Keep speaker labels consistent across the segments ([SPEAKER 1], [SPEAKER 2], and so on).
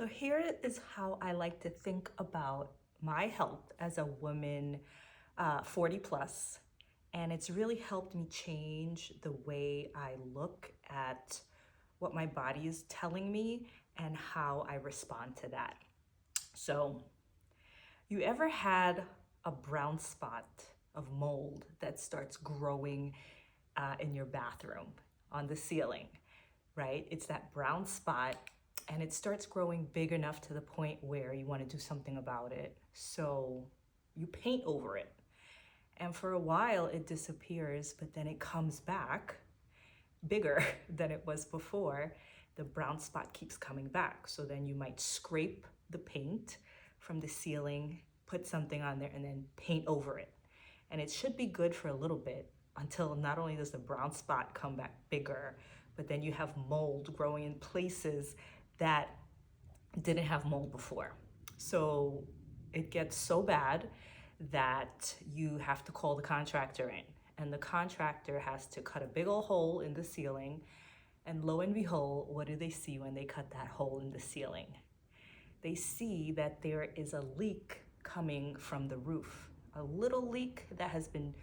[SPEAKER 1] So here is how I like to think about my health as a woman 40 plus. And it's really helped me change the way I look at what my body is telling me and how I respond to that. So, you ever had a brown spot of mold that starts growing in your bathroom on the ceiling, right? It's that brown spot and it starts growing big enough to the point where you want to do something about it. So you paint over it. And for a while it disappears, but then it comes back bigger than it was before. The brown spot keeps coming back. So then you might scrape the paint from the ceiling, put something on there, and then paint over it. And it should be good for a little bit until not only does the brown spot come back bigger, but then you have mold growing in places that didn't have mold before. So it gets so bad that you have to call the contractor in. And the contractor has to cut a big old hole in the ceiling. And lo and behold, what do they see when they cut that hole in the ceiling? They see that there is a leak coming from the roof. A little leak that has been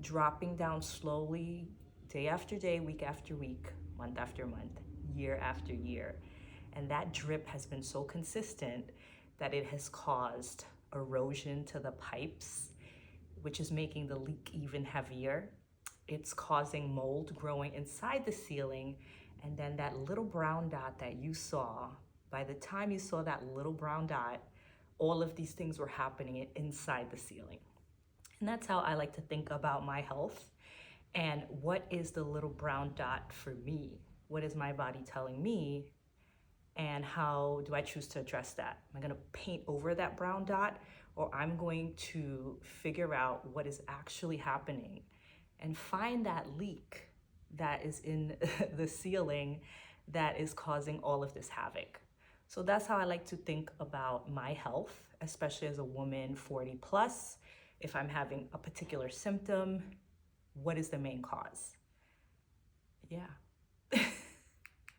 [SPEAKER 1] dropping down slowly, day after day, week after week, month after month, year after year. And that drip has been so consistent that it has caused erosion to the pipes, which is making the leak even heavier. It's causing mold growing inside the ceiling. And then that little brown dot that you saw, by the time you saw that little brown dot, all of these things were happening inside the ceiling. And that's how I like to think about my health. And what is the little brown dot for me? What is my body telling me? And how do I choose to address that? Am I going to paint over that brown dot, or I'm going to figure out what is actually happening and find that leak that is in the ceiling that is causing all of this havoc? So that's how I like to think about my health, especially as a woman 40 plus. If I'm having a particular symptom, what is the main cause? Yeah.